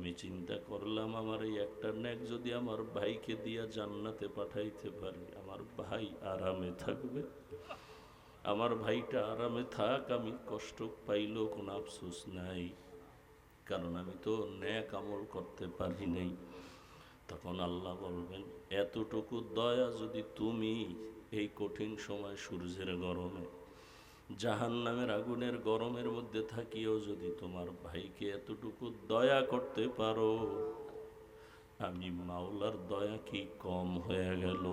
আমি চিন্তা করলাম আমার এই একটা নেক যদি আমার ভাইকে দিয়া জান্নাতে পাঠাইতে পারি, আমার ভাই আরামে থাকবে। আমার ভাইটা আরামে থাক, আমি কষ্ট পাইলেও কোনো আফসোস নাই, কারণ আমি তো নেক আমল করতে পারি নাই। তখন আল্লাহ বলবেন, এতটুকু দয়া যদি তুমি এই কঠিন সময় সূর্যের গরমে, জাহান্নামের আগুনের গরমের মধ্যে থাকিও যদি তোমার ভাইকে এতটুকু দয়া করতে পারো, আমি মাওলার দয়া কি কম হয়ে গেল?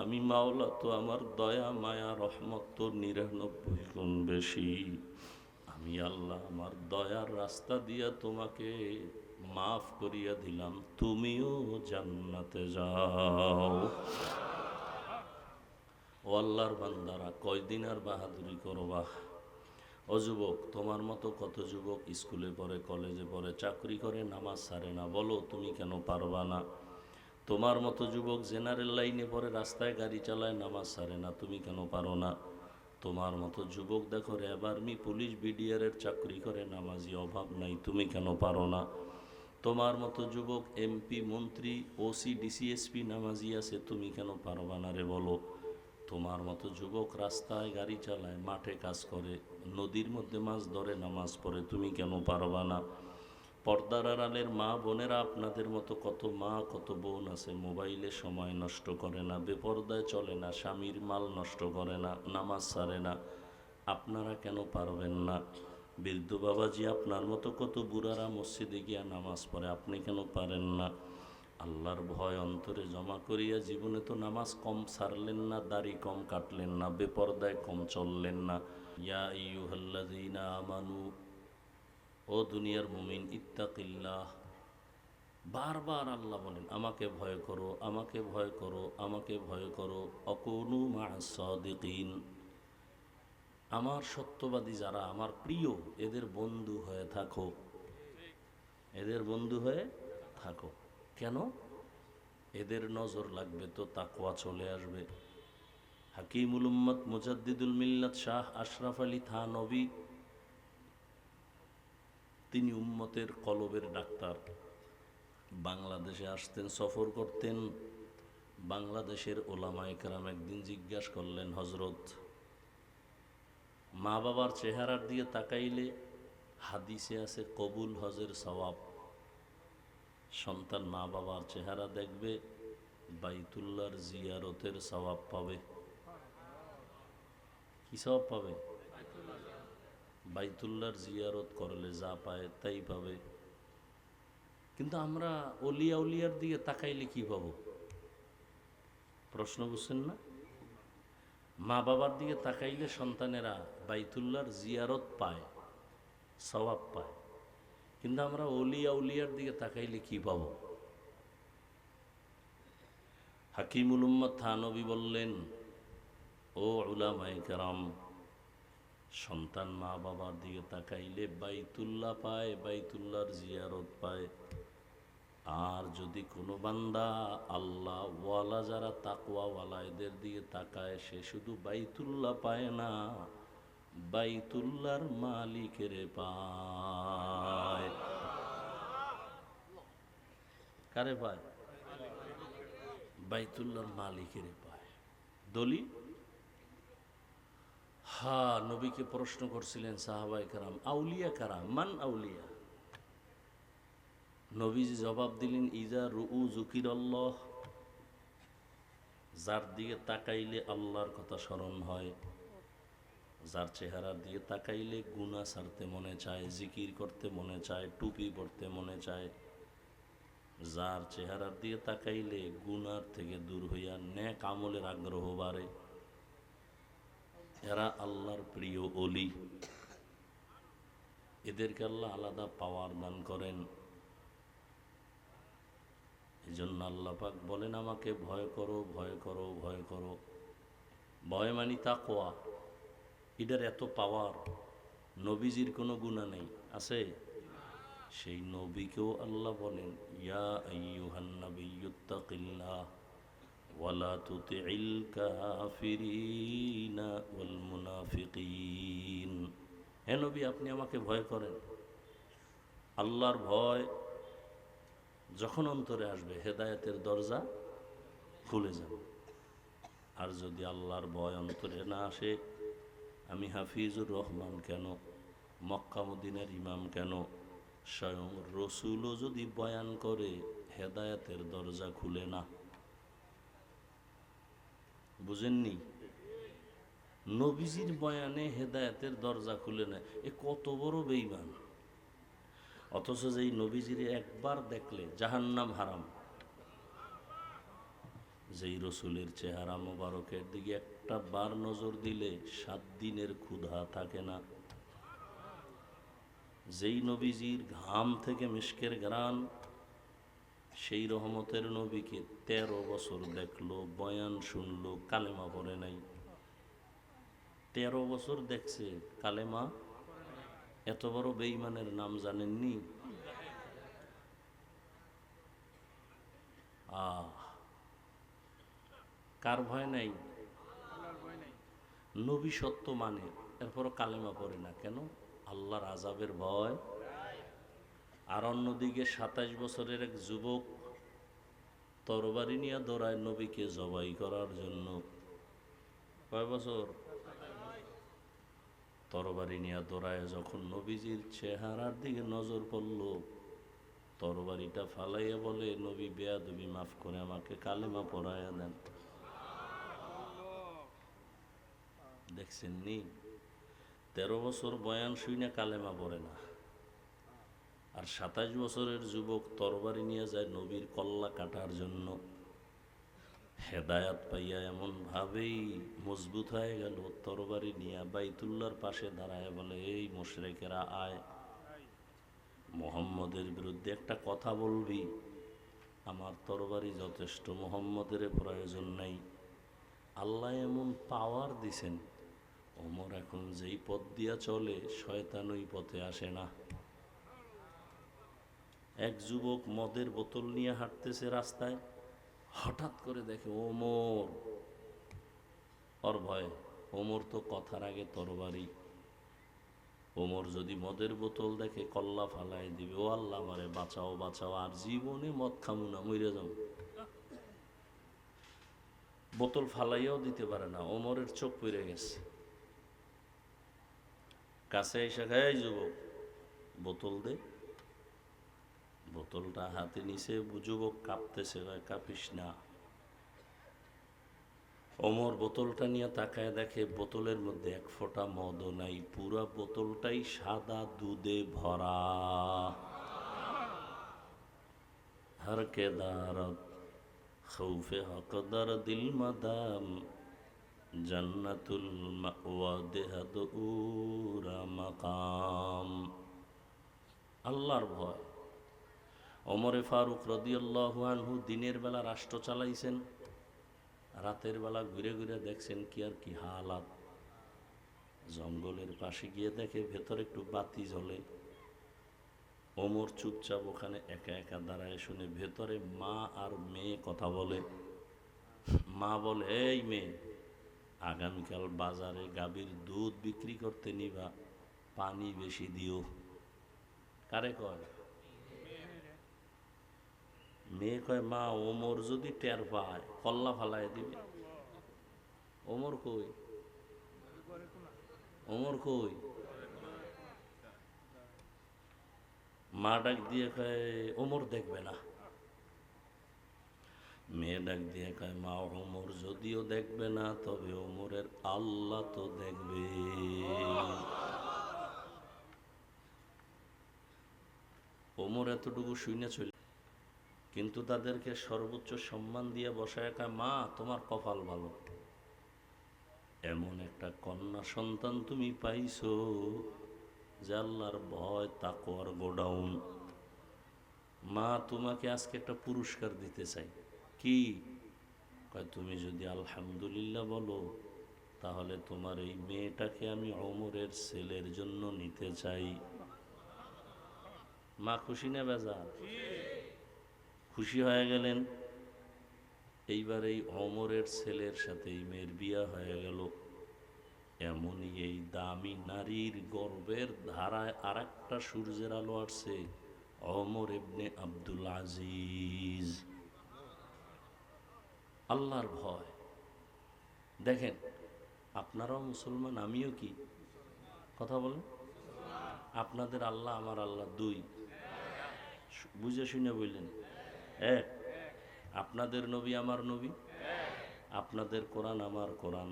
আমি মাওলা তো আমার দয়া মায়া রহমত তো ৯৯ গুণ বেশি। আমি আল্লাহ আমার দয়ার রাস্তা দিয়া তোমাকে মাফ করিয়া দিলাম, তুমিও জান্নাতে যাও। ও আল্লাহর বান্দারা, কয়দিন আর বাহাদুরি করবা? ও যুবক, তোমার মতো কত যুবক স্কুলে পড়ে, কলেজে পড়ে, চাকরি করে, নামাজ ছাড়ে না। বলো তুমি কেন পারবা না? তোমার মতো যুবক জেনারেল লাইনে পড়ে, রাস্তায় গাড়ি চালায়, নামাজ ছাড়ে না। তুমি কেন পারো না? তোমার মতো যুবক দেখো র্যাব, আর্মি, পুলিশ, বিডিআরের চাকরি করে, নামাজি অভাব নাই। তুমি কেন পারো না? তোমার মতো যুবক এমপি, মন্ত্রী, ওসি, ডিসিএসপি নামাজি আছে। তুমি কেন পারবা না রে বলো? তোমার মতো যুবক রাস্তায় গাড়ি চালায়, মাঠে কাজ করে, নদীর মধ্যে মাছ ধরে, নামাজ পড়ে। তুমি কেন পারবা না? পর্দার আড়ালের মা বোনেরা, আপনাদের মতো কত মা কত বোন আছে, মোবাইলে সময় নষ্ট করে না, বেপর্দায় চলে না, স্বামীর মাল নষ্ট করে না, নামাজ ছাড়ে না। আপনারা কেন পারবেন না? বৃদ্ধ বাবাজি, আপনার মতো কত বুড়ারা মসজিদে গিয়া নামাজ পড়ে, আপনি কেন পারেন না? আল্লাহর ভয় অন্তরে জমা করিয়া জীবনে তো নামাজ কম ছাড়লেন না, দাড়ি কম কাটলেন না, বেপর্দায় কম চললেন না। ইয়া আইয়ুহাল্লাযীনা আমানু, ও দুনিয়ার মুমিন, ইত্তাকিল্লাহ। বারবার আল্লাহ বলেন, আমাকে ভয় করো, আমাকে ভয় করো, আমাকে ভয় করো। অকুনু মা'আস সাদিকিন, আমার সত্যবাদী যারা, আমার প্রিয়, এদের বন্ধু হয়ে থাকো, এদের বন্ধু হয়ে থাকো। কেন? এদের নজর লাগবে তো তাকওয়া চলে আসবে। হাকিমুল উম্মত মুজাদ্দিদুল মিল্লাত শাহ আশরাফ আলী থানভী, তিনি উম্মতের কলবের ডাক্তার। বাংলাদেশে আসতেন, সফর করতেন। বাংলাদেশের ওলামায়ে কেরাম একদিন জিজ্ঞাসা করলেন, হজরত, মা বাবার চেহারার দিয়ে তাকাইলে হাদিসে আছে কবুল হজের সওয়াব। সন্তান মা বাবার চেহারা দেখবে, বাইতুল্লাহর জিয়ারতের সওয়াব পাবে। কি সওয়াব পাবে? বাইতুল্লাহর জিয়ারত করলে যা পায় তাই পাবে। কিন্তু আমরা অলিয়া উলিয়ার দিকে তাকাইলে কি পাবো? প্রশ্ন বুঝছেন না? মা বাবার দিকে তাকাইলে সন্তানেরা বাইতুল্লাহর জিয়ারত পায়, সওয়াব পায়। কিন্তু আমরা অলিয়া উলিয়ার দিকে তাকাইলে কি পাবো? হাকিমুল উম্মত থানভী বললেন, ও উলামায়ে কেরাম, সন্তান মা বাবার দিকে তাকাইলে বাইতুল্লাহ পায়, বাইতুল্লাহর জিয়ারত পায়। আর যদি কোনো বান্দা আল্লাহ ওয়ালা, যারা তাকওয়াওয়ালা, এদের দিকে তাকায়, সে শুধু বাইতুল্লাহ পায় না, বাইতুল্লাহর মালিকের পায়। কারে পায়? বাইতুল্লাহর মালিকের পায়। দলিল? নবীকে প্রশ্ন করছিলেন সাহাবায়ে কেরাম, আউলিয়া কারা, মান আউলিয়া? নবীজি জবাব দিলেন, ইজা রুউ যুকিরাল্লাহ, যার দিকে তাকাইলে আল্লাহর কথা স্মরণ হয়, যার চেহারা দিয়ে তাকাইলে গুনাহ ছাড়তে মনে চায়, জিকির করতে মনে চায়, টুপি পড়তে মনে চায়, যার চেহারা দিয়ে তাকাইলে গুনার থেকে দূর হইয়া নেক আমলের আগ্রহ বাড়ে, এরা আল্লাহর প্রিয় ওলি। এদেরকে আল্লাহ আলাদা পাওয়ার দান করেন। এই জন্য আল্লাহ পাক বলেন, আমাকে ভয় করো, ভয় করো, ভয় করো। ভয় মানি তাকওয়া। এটার এত পাওয়ার। নবীজির কোনো গুনাহ নেই, আছে? সেই নবীকেও আল্লাহ বলেন, ইয়া আইয়ুহান নাবিয়্যুত্তাকিল্লাহ ওয়ালা তুতিইল কাফিরিনা ওয়াল মুনাফিকিন। হে নবী, আপনি আমাকে ভয় করেন। আল্লাহর ভয় যখন অন্তরে আসবে হেদায়েতের দরজা খুলে যাবে। আর যদি আল্লাহর ভয় অন্তরে না আসে, আমি হাফিজুর রহমান কেন, মক্কা মদিনার ইমাম কেন, স্বয়ং রসুলও যদি বয়ান করে হেদায়েতের দরজা খুলে না। বুঝেননি? নবীজির বয়ানে হেদায়েতের দরজা খুলে না, এ কত বড় বেঈমান। অথচ যেই নবীজির একবার দেখলে জাহান্নাম হারাম, যেই রসুলের চেহারা মোবারকের দিকে একটা বার নজর দিলে 7 দিনের ক্ষুধা থাকে না, যেই নবীজির ঘাম থেকে মিশকের ঘ্রাণ, সেই রহমতের নবীকে 13 বছর দেখলো, বয়ান শুনলো, কালেমা পড়ে নাই। 13 বছর দেখছে, কালেমা। এত বড় বেঈমানের নাম জানেননি? কার ভয় নাই? নবী সত্য মানে, এরপরও কালেমা পড়ে না কেন? আল্লাহর আযাবের ভয়। আর অন্যদিকে 27 বছরের এক যুবক তরবারি নিয়ে দৌড়ায় নবীকে জবাই করার জন্য। কয় বছর? তরবারি নিয়ে দৌড়ায় যখন নবীজির চেহারার দিকে নজর পড়ল, তরবারিটা ফালাইয়া বলে, নবী বেয়াদবি মাফ করে আমাকে কালেমা পড়াইয়া দেন। দেখছেন নি? 13 বছর বয়ান শুইনা কালেমা পড়ে না। আর 27 বছরের যুবক তরবারি নিয়ে যায় নবীর কল্লা কাটার জন্য। হেদায়াত পাইয়া এমন ভাবেই মজবুত হয়ে গেল, তরবারি নিয়ে বাইতুল্লাহর পাশে দাঁড়ায় বলে, এই মুশরিকেরা আয়, মুহাম্মদের বিরুদ্ধে একটা কথা বলবি? আমার তরবারি যথেষ্ট, মুহাম্মদের প্রয়োজন নাই। আল্লাহ এমন পাওয়ার দিছেন, ওমর এখন যেই পথ দিয়া চলে শয়তান ওই পথে আসে না। এক যুবক মদের বোতল নিয়ে হাঁটতেছে রাস্তায়, হঠাৎ করে দেখে ওমর, ওর ভয়। ওমর তো কথার আগে তরবারি। ওমর যদি মদের বোতল দেখে কল্লা ফালাই দিবে, ও আল্লাহ আমারে বাঁচাও বাঁচাও, আর জীবনে মদ খামু না, মরে যাও। বোতল ফালাইয়াও দিতে পারে না, ওমরের চোখ পড়ে গেছে। কাছে এসে খায়, যুবক বোতল দে। বোতলটা হাতে নিছে, যুবক কাঁপতেছে, কাঁপিস না। ওমর বোতলটা নিয়ে তাকায় দেখে বোতলের মধ্যে এক ফোঁটা মদও নাই, পুরা বোতলটাই সাদা দুধে ভরা। হর কে দারত খৌফে হকদার দিল মাদাম, জান্নাতুল মাওয়া দেহাদ উরা মাকাম। আল্লাহর ভয়। ওমরে ফারুক রাদিয়াল্লাহু আনহু দিনের বেলা রাষ্ট্র চালাইছেন, রাতের বেলা ঘুরে ঘুরে দেখছেন কি আর কি হালাত। জঙ্গলের পাশে গিয়ে দেখে ভেতরে একটু বাতি জ্বলে। ওমর চুপচাপ ওখানে একা একা দাঁড়ায়, শুনে ভেতরে মা আর মেয়ে কথা বলে। মা বলে, এই মেয়ে, আগামীকাল বাজারে গাভীর দুধ বিক্রি করতে নিবা, পানি বেশি দিও। কারে কয়? মেয়ে কয়, মা ওমর যদি টের পায় কল্লা ফালায় দিবে। ওমর কই? ওমর কই? মা ডাক দিয়ে কয়, ওমর দেখবে না। মেয়ে ডাক দিয়ে কয়, মা ওমর যদিও দেখবে না, তবে ওমরের আল্লাহ তো দেখবে। ওমর এতটুকু শুনে চলে, কিন্তু তাদেরকে সর্বোচ্চ সম্মান দিয়ে বসায়, কয়, মা তোমার কপাল ভালো, এমন একটা কন্যা সন্তান তুমি পাইছো যে আল্লাহর ভয় তাকওয়ার গোডাউন। মা তোমাকে আজকে একটা পুরস্কার দিতে চাই। কি? কয়, তুমি যদি আলহামদুলিল্লাহ বলো, তাহলে তোমার এই মেয়েটাকে আমি ওমরের ছেলের জন্য নিতে চাই। মা খুশি না বেজার? খুশি হয়ে গেলেন। এইবার এই ওমরের ছেলের সাথে এই মেয়ের বিয়া হয়ে গেল। এমনই এই দামি নারীর গর্বের ধারায় আর একটা সূর্যের আলো আসছে, ওমর ইবনে আব্দুল আজিজ। আল্লাহর ভয়। দেখেন, আপনারাও মুসলমান, আমিও কি কথা বলেন? আপনাদের আল্লাহ আমার আল্লাহ দুই, বুঝে শুনে বললেন এক। আপনাদের নবী আমার নবী, আপনাদের কোরআন আমার কোরআন,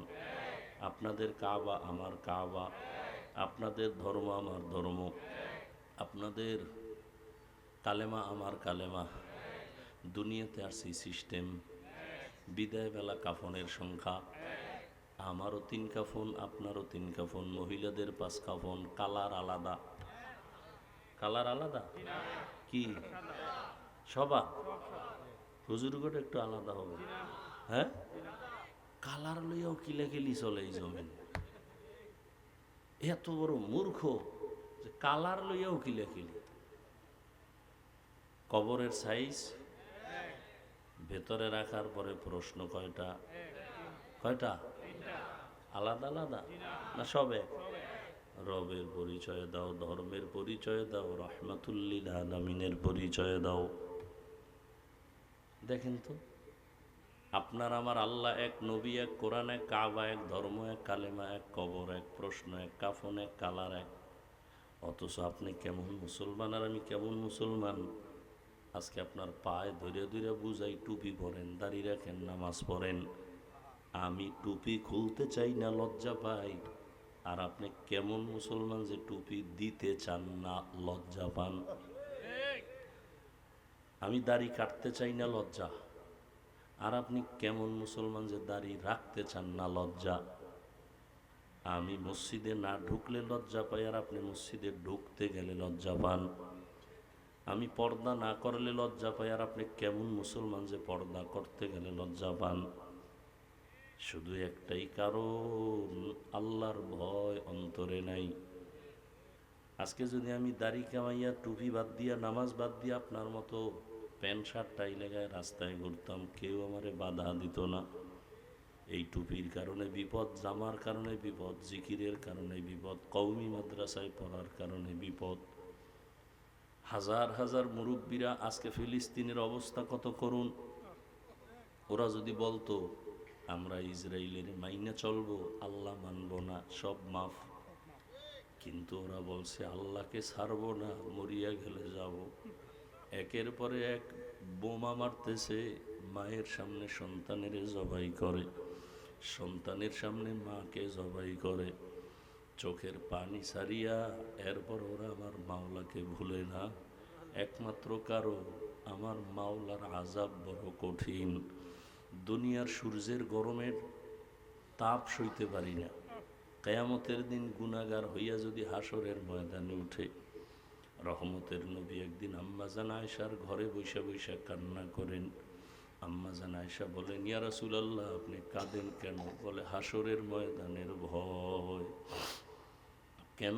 আপনাদের কাবা আমার কাবা, আপনাদের ধর্ম আমার ধর্ম, আপনাদের কালেমা আমার কালেমা। দুনিয়াতে আসছি সিস্টেম। বিদায় বেলা কাফনের সংখ্যা, আমারও 3 কাফন, আপনারও 3 কাফন, মহিলাদের 5 কাফন। কালার আলাদা, কালার আলাদা কি সবার? হুজুরগট একটু আলাদা হবে, হ্যাঁ? কালার লইয়াও কিলাকিলি চলে এই জমিন। এত বড় মূর্খ যে কালার লইয়াও কিলাকিলি। কবরের সাইজ ভেতরে রাখার পরে প্রশ্ন কয়টা? কয়টা? আলাদা আলাদা না সব এক? রবের পরিচয় দাও, ধর্মের পরিচয় দাও, রহমাতুল্লিল আলামিনের পরিচয় দাও। দেখেন তো, আপনার আমার আল্লাহ এক, নবী এক, কোরআন এক, কাবা এক, ধর্ম এক, কালেমা এক, কবর এক, প্রশ্ন এক, কাফন এক, কালার এক। অথচ আপনি কেমন মুসলমান আর আমি কেমন মুসলমান? আজকে আপনার পায়ে ধরে ধরে বুঝাই, টুপি পরেন, দাড়ি রাখেন, নামাজ পড়েন। আমি টুপি খুলতে চাই না, লজ্জা পাই। আর আপনি কেমন মুসলমান যে টুপি দিতে চান না, লজ্জা পান? আমি দাড়ি কাটতে চাই না, লজ্জা। আর আপনি কেমন মুসলমান যে দাড়ি রাখতে চান না, লজ্জা। আমি মসজিদে না ঢুকলে লজ্জা পাই, আর আপনি মসজিদে ঢুকতে গেলে লজ্জা পান। আমি পর্দা না করলে লজ্জা পাই, আর আপনি কেমন মুসলমান যে পর্দা করতে গেলে লজ্জা পান? শুধু একটাই কারণ, আল্লাহর ভয় অন্তরে নাই। আজকে যদি আমি দাড়ি কামাইয়া, টুপি বাদ দিয়া, নামাজ বাদ দিয়া আপনার মতো প্যান্ট শার্ট টাই লাগায় রাস্তায় ঘুরতাম, কেউ আমারে বাধা দিত না। এই টুপির কারণে বিপদ, জামার কারণে বিপদ, জিকিরের কারণে বিপদ, কওমি মাদ্রাসায় পড়ার কারণে বিপদ। হাজার হাজার মুরব্বীরা, আজকে ফিলিস্তিনের অবস্থা কত করুণ। ওরা যদি বলতো আমরা ইসরায়েলের মাইনে চলবো, আল্লাহ মানব না, সব মাফ। কিন্তু ওরা বলছে আল্লাহকে ছাড়বো না, মরিয়া গেলে যাব। একের পরে এক বোমা মারতেছে, মায়ের সামনে সন্তানের জবাই করে, সন্তানের সামনে মাকে জবাই করে, চোখের পানি ছাড়িয়া। এরপর ওরা আমার মাওলাকে ভুলে না। একমাত্র কারণ, আমার মাওলার আযাব বড় কঠিন। দুনিয়ার সূর্যের গরমের তাপ সইতে পারি না। কিয়ামতের দিন গুনাহগার হইয়া যদি হাসরের ময়দানে উঠে, রহমতের নবী একদিন আম্মাজান আয়েশার ঘরে বৈশা বৈশা কান্না করেন। আম্মাজান আয়েশা বলেন, ইয়া রাসূলুল্লাহ, আপনি কাঁদেন কেন? বলে, হাসরের ময়দানের ভয়। কেন?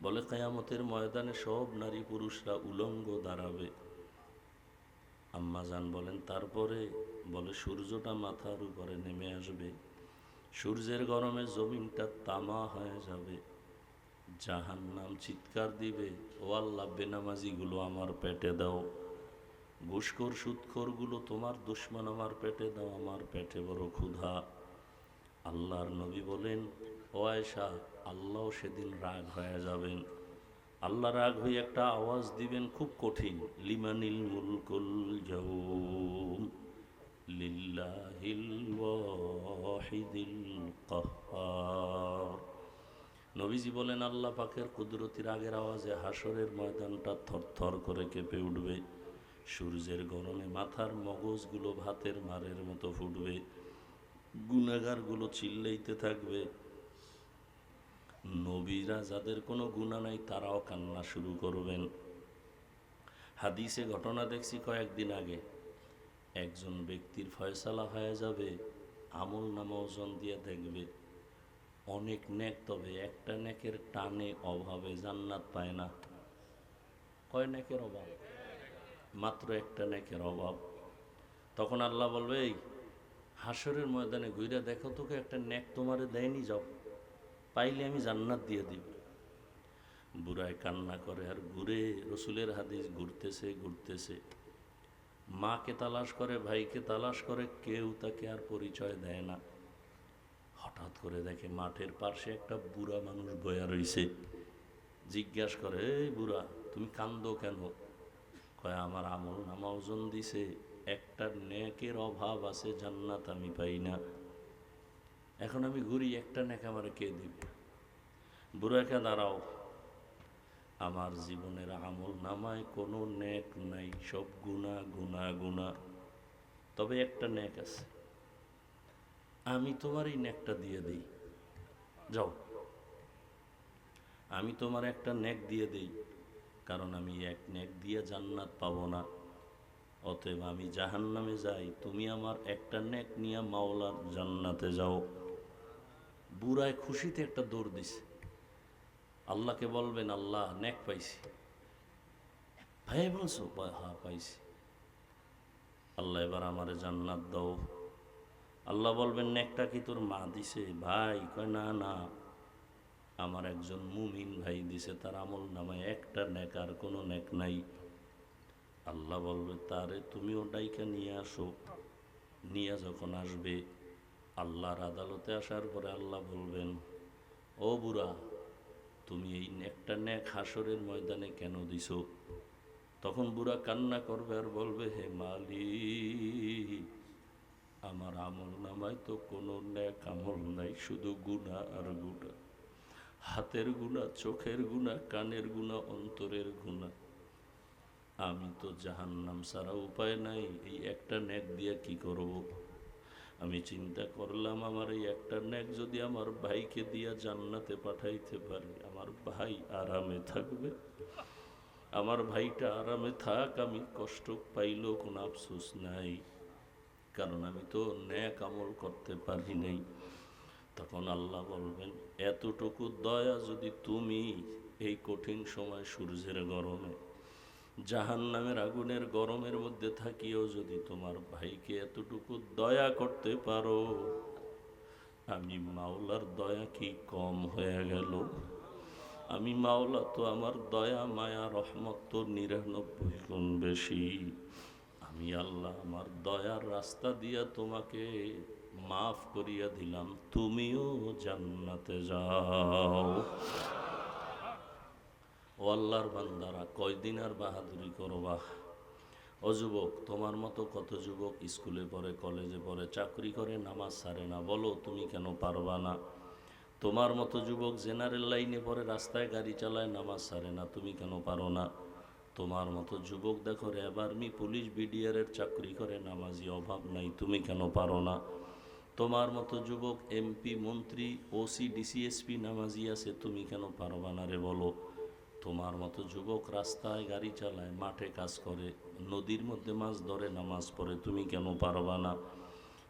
বলে, কিয়ামতের ময়দানে সব নারী পুরুষরা উলঙ্গ দাঁড়াবে। আম্মাজান বলেন, তারপরে? বলে, সূর্যটা মাথার উপরে নেমে আসবে, সূর্যের গরমে জমিনটা তামা হয়ে যাবে, জাহান্নাম চিৎকার দিবে, ও আল্লাহ, বেনামাজিগুলো আমার পেটে দাও, ঘুষখোর সুদখোরগুলো তোমার দুশমন আমার পেটে দাও, আমার পেটে বড় ক্ষুধা। আল্লাহর নবী বলেন, ও আয়েশা, আল্লাহ সেদিন রাগ হয়ে যাবেন। আল্লাহ রাগ হয়ে একটা আওয়াজ দিবেন, খুব কঠিন, লিমানিল মুলকুল ইয়াউম লিল্লাহিল ওয়াহিদিল কাহ্হার। নবীজি বলেন, আল্লাহ পাকের কুদরতি রাগের আওয়াজে হাসরের ময়দানটা থরথর করে কেঁপে উঠবে, সূর্যের গরমে মাথার মগজগুলো ভাতের মারের মতো ফুটবে, গুনাহগারগুলো চিল্লাইতে থাকবে। নবীরা যাদের কোনো গুনাহ নাই তারাও কান্না শুরু করবেন। হাদিসে ঘটনা দেখছি কয়েকদিন আগে, একজন ব্যক্তির ফয়সালা হয়ে যাবে, আমল নামা ওজন দিয়ে দেখবে অনেক নেক, তবে একটা নেকের টানে অভাবে জান্নাত পায় না। কয় নেকের অভাব? মাত্র একটা নেকের অভাব। তখন আল্লাহ বলবে, এই হাসরের ময়দানে ঘুরে দেখো তোকে একটা নেক তোমারে দেয়নি, যাও, পাইলে আমি জান্নাত দিয়ে দিব। বুড়ায় কান্না করে আর ঘুরে, রসুলের হাদিস ঘুরতেছে ঘুরতেছে, মাকে তালাশ করে, ভাইকে তালাশ করে, কেউ তাকে আর পরিচয় দেয় না। হঠাৎ করে দেখে মাঠের পাশে একটা বুড়া মানুষ বয়া রইছে। জিজ্ঞাসা করে, এই বুড়া, তুমি কান্দো কেন? কয়, আমার আমল নামা ওজন দিছে, একটা নেকের অভাব আছে, জান্নাত আমি পাই না। এখন আমি ঘুরি, একটা নেক আমার কে দিবে? বুড়াকে, দাঁড়াও, আমার জীবনের আমল নামায় কোনো নেক নাই, সব গুনাহ গুনাহ গুনাহ, তবে একটা নেক আছে, আমি তোমার এই নেকটা দিয়ে দিই, যাও, আমি তোমার একটা নেক দিয়ে দিই, কারণ আমি এক নেক দিয়ে জান্নাত পাবো না, অতএব আমি জাহান্নামে যাই, তুমি আমার একটা নেক নিয়ে মাওলার জান্নাতে যাও। বুড়ায় খুশিতে একটা দৌড় দিছে, আল্লাহকে বলবেন, আল্লাহ নেক পাইছি। ভাই বলছো? হ্যাঁ পাইছি। আল্লাহ এবার আমারে জান্নাত দাও। আল্লাহ বলবেন, নেকটা কি তোর মা দিছে? ভাই কয়, না না, আমার একজন মুমিন ভাই দিছে, তার আমল নামায় একটা নেক, আর কোনো নেক নাই। আল্লাহ বলবে, তারে তুমিও ডাইকা নিয়ে আসো। নিয়ে যখন আসবে, আল্লাহর আদালতে আসার পরে আল্লাহ বলবেন, ও বুড়া, তুমি এই একটা নেক হাসরের ময়দানে কেন দিছো? তখন বুড়া কান্না করবে আর বলবে, হে মালিক, আমার আমল নামায় তো কোনো নেক আমল নাই, শুধু গুনাহ আর গুনাহ, হাতের গুনাহ, চোখের গুনাহ, কানের গুনাহ, অন্তরের গুনাহ। আমি তো জাহান্নাম ছাড়া উপায় নাই, এই একটা নেক দিয়ে কি করব? আমি চিন্তা করলাম, আমার এই একটা নেক যদি আমার ভাইকে দিয়া জান্নাতে পাঠাইতে পারি, আমার ভাই আরামে থাকবে, আমার ভাইটা আরামে থাক, আমি কষ্ট পাইলেও কোনো আফসোস নাই, কারণ আমি তো নেক আমল করতে পারি নাই। তখন আল্লাহ বলবেন, এতটুকু দয়া যদি তুমি এই কঠিন সময় সূর্যের গরমে, জাহান্নামের আগুনের গরমের মধ্যে থাকিও যদি তোমার ভাইকে এতটুকু দয়া করতে পারো, আমি মাওলার দয়া কি কম হয়ে গেল? আমি মাওলা তো আমার দয়া মায়া রহমত তো 99 গুণ বেশি। আমি আল্লাহ আমার দয়ার রাস্তা দিয়া তোমাকে মাফ করিয়া দিলাম, তুমিও জান্নাতে যাও। ও আল্লাহর বান্দারা, কয়দিন আর বাহাদুরি করবা? ও যুবক, তোমার মতো কত যুবক স্কুলে পড়ে, কলেজে পড়ে, চাকরি করে, নামাজ ছাড়ে না, বলো তুমি কেন পারবা না? তোমার মতো যুবক জেনারেল লাইনে পড়ে, রাস্তায় গাড়ি চালায়, নামাজ ছাড়ে না, তুমি কেন পারো না? তোমার মতো যুবক দেখো র্যাব, আর্মি, পুলিশ, বিডিআরের চাকরি করে, নামাজি অভাব নাই, তুমি কেন পারো না? তোমার মতো যুবক এমপি, মন্ত্রী, ওসি, ডিসিএসপি নামাজি আছে, তুমি কেন পারবা না রে বলো? তোমার মতো যুবক রাস্তায় গাড়ি চালায়, মাঠে কাজ করে, নদীর মধ্যে মাছ ধরে, নামাজ পড়ে, তুমি কেন পারবা না?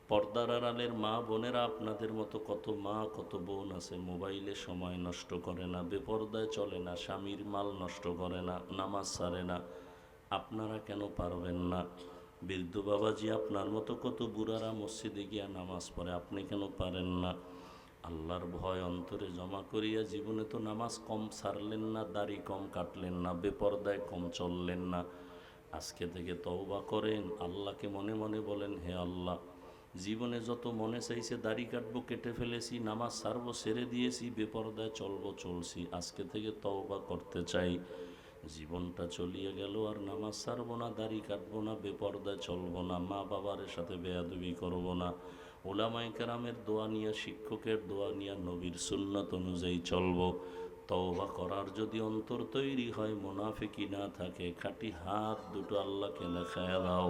পর্দার আড়ালের মা বোনেরা, আপনাদের মতো কত মা কত বোন আছে, মোবাইলে সময় নষ্ট করে না, বেপর্দায় চলে না, স্বামীর মাল নষ্ট করে না, নামাজ ছাড়ে না, আপনারা কেন পারবেন না? বৃদ্ধ বাবাজি, আপনার মতো কত বুড়ারা মসজিদে গিয়া নামাজ পড়ে, আপনি কেন পারেন না? আল্লাহর ভয় অন্তরে জমা করিয়া জীবনে তো নামাজ কম ছাড়লেন না, দাড়ি কম কাটলেন না, বেপর্দায় কম চললেন না, আজকে থেকে তওবা করেন, আল্লাহকে মনে মনে বলেন, হে আল্লাহ, জীবনে যত মনে চাইছে দাড়ি কাটবো কেটে ফেলেছি, নামাজ ছাড়বো ছেড়ে দিয়েছি, বেপর্দায় চলবো চলছি, আজকে থেকে তওবা করতে চাই, জীবনটা চলিয়ে গেল, আর নামাজ ছাড়বো না, দাড়ি কাটবো না, বেপর্দায় চলবো না, মা বাবার সাথে বেয়াদবি করবো না, ওলামায়ে কেরামের দোয়া নিয়ে, শিক্ষকের দোয়া নিয়ে, নবীর সুন্নাত অনুযায়ী চলবো। তওবা করার যদি অন্তর তৈরি হয়, মুনাফিকি না থাকে, খাঁটি হাত দুটো আল্লাহকে দেখায় দাও।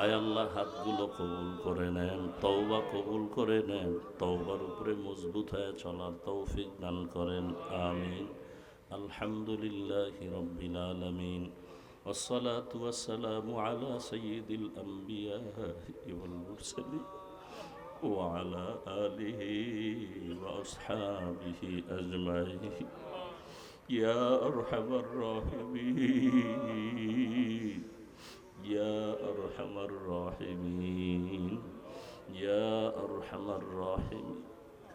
আয় আল্লাহ, হাতগুলো কবুল করে নেন, তওবা কবুল করে নেন, তওবার উপরে মজবুত হয়ে চলার তৌফিক দান করেন, আমিন। আলহামদুলিল্লাহি রাব্বিল আলামিন, والصلاة والسلام على سيد الأنبياء والمرسلين وعلى آله وأصحابه أجمعين يا أرحم الراحمين يا أرحم الراحمين يا أرحم الراحمين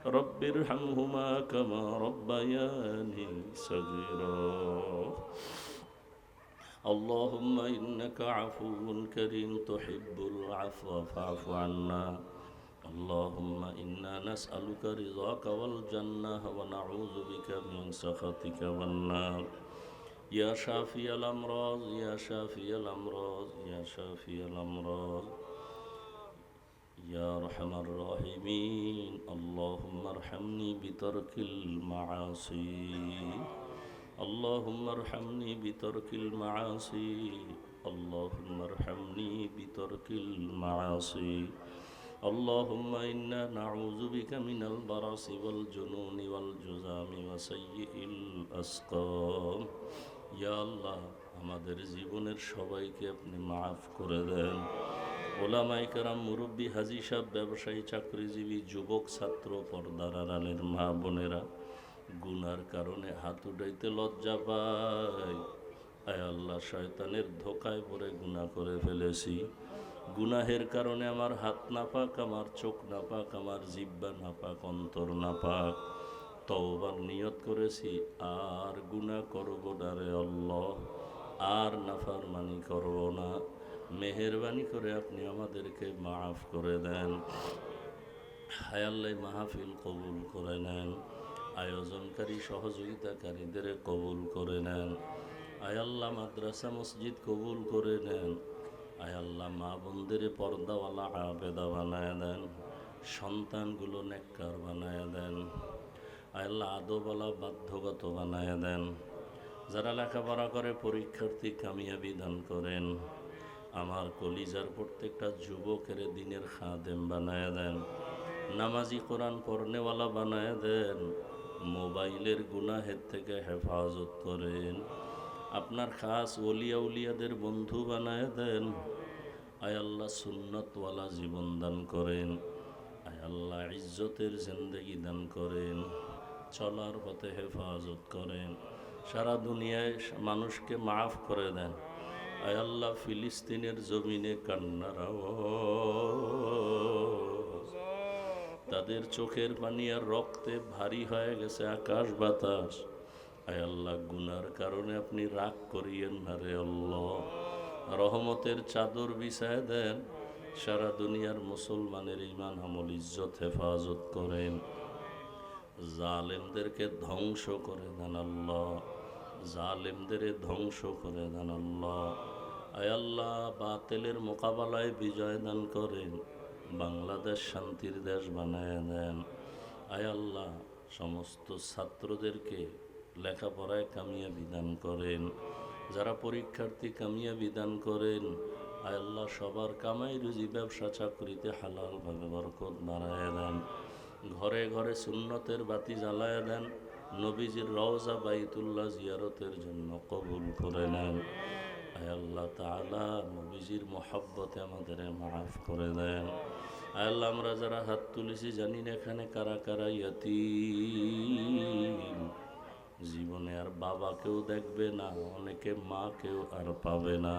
رب ارحمهما كما ربياني صغيرا اللهم إنك عفو كريم تحب العفو فاعف عنا اللهم إنا نسألك رضاك والجنة ونعوذ بك من سخطك والنار يا شافي الأمراض يا شافي الأمراض يا شافي الأمراض يا أرحم الراحمين اللهم ارحمني بترك المعاصي اللهم ارحمني بترك المعاصي اللهم ارحمني بترك المعاصي اللهم إنا نعوذ بك من البرص والجنون والجذام وسيء الأسقام يا الله আমাদের জীবনের সবাইকে আপনি মাফ করে দেন ওলামায়ে কেরাম মুরব্বী হাজী সাহেব ব্যবসায়ী চাকরিজীবী যুবক ছাত্র পর্দার আড়ালের মা বোনেরা গুনার কারণে হাত উঠাইতে লজ্জা পায় আয় আল্লাহ শয়তানের ধোকায় পড়ে গুনাহ করে ফেলেছি গুনাহের কারণে আমার হাত নাপাক আমার চোখ নাপাক আমার জিহ্বা নাপাক অন্তর নাপাক তওবার নিয়ত করেছি আর গুনাহ করব না রে আল্লাহ আর নাফরমানি করব না মেহেরবানি করে আপনি আমাদেরকে মাফ করে দেন হায় আল্লাহ মাহফিল কবুল করে নেন আয়োজনকারী সহযোগিতাকারীদের কবুল করে নেন আয় আল্লাহ মাদ্রাসা মসজিদ কবুল করে নেন আয় আল্লাহ মা বোনদের পর্দাওয়ালা আবেদা বানায় দেন সন্তানগুলো নেককার বানায় দেন আয় আল্লাহ আদবওয়ালা বাধ্যগত বানায় দেন যারা লেখাপড়া করে পরীক্ষার্থী কামিয়াবি দান করেন আমার কলিজার প্রত্যেকটা যুবকের দিনের খাদেম বানায় দেন নামাজি কোরআন পড়নেওয়ালা বানায় দেন মোবাইলের গুনাহের থেকে হেফাজত করেন আপনার খাস ওলিয়া উলিয়াদের বন্ধু বানায় দেন আয় আল্লাহ সুন্নতওয়ালা জীবন দান করেন আয় আল্লাহ ইজ্জতের জিন্দেগি দান করেন চলার পথে হেফাজত করেন সারা দুনিয়ায় মানুষকে মাফ করে দেন আয় আল্লাহ ফিলিস্তিনের জমিনে কান্নার আওয়াজ তাদের চোখের পানি আর রক্তে ভারী হয়ে গেছে আকাশ বাতাস আয় আল্লাহ গুনার কারণে আপনি রাগ করিয়েন না রে আল্লাহ রহমতের চাদর বিছায় দেন সারা দুনিয়ার মুসলমানের ঈমান আমল ইজ্জত হেফাজত করেন জালেমদেরকে ধ্বংস করে দেন আল্লাহ জালেমদের ধ্বংস করে দেন আল্লাহ আয় আল্লাহ বাতিলের মোকাবেলায় বিজয় দান করেন বাংলাদেশ শান্তির দেশ বানায় দেন আয় আল্লাহ সমস্ত ছাত্রদেরকে লেখাপড়ায় কামিয়াবি দান করেন যারা পরীক্ষার্থী কামিয়াবি দান করেন আয় আল্লাহ সবার কামাই রুজি ব্যবসা চাকরিতে হালালভাবে বরকত বাড়ায় দেন ঘরে ঘরে সুন্নতের বাতি জ্বালায় দেন নবীজির রওজা বাইতুল্লাহ জিয়ারতের জন্য কবুল করে নেন আয় আল্লাহ তাআলা নবীজির মহব্বতে আমাদের মাফ করে দেন আয় আল্লাহ আমরা যারা হাত তুলেছি জানি না এখানে কারা কারা ইয়াতীম জীবনে আর বাবাকেও দেখবে না অনেকে মাকেও আর পাবে না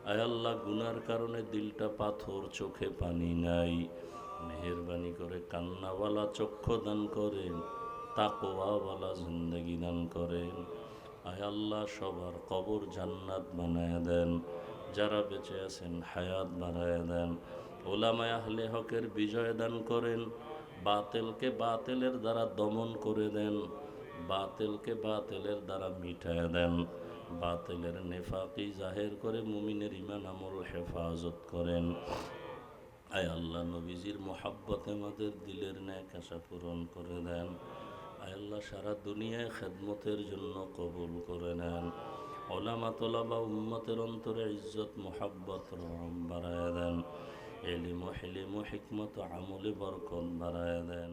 আয় আল্লাহ গুনার কারণে দিলটা পাথর চোখে পানি নাই মেহেরবানি করে কান্নাওয়ালা চক্ষু দান করেন তাকওয়াওয়ালা জিন্দেগি দান করেন আয় আল্লাহ সবার কবর জান্নাত বানায় দেন যারা বেঁচে আছেন হায়াত বাড়ায় দেন ওলামায়ে আহলে হকের বিজয় দান করেন বাতিলকে বাতিলের দ্বারা দমন করে দেন বাতিলকে বাতিলের দ্বারা মিটায় দেন বাতিলের নেফাকি জাহের করে মুমিনের ঈমান আমল হেফাজত করেন আয় আল্লাহ নবীজির মোহাব্বতে আমাদের দিলের ন্যাক আশা পূরণ করে দেন আয় আল্লাহ সারা দুনিয়ায় খেদমতের জন্য কবুল করে নেন ওলামা তোলাবা উম্মতের অন্তরে ইজ্জত মোহাব্বত রহম বাড়ায় দেন এলিম হিলিম হিকমত আমলে বরকত বাড়ায় দেন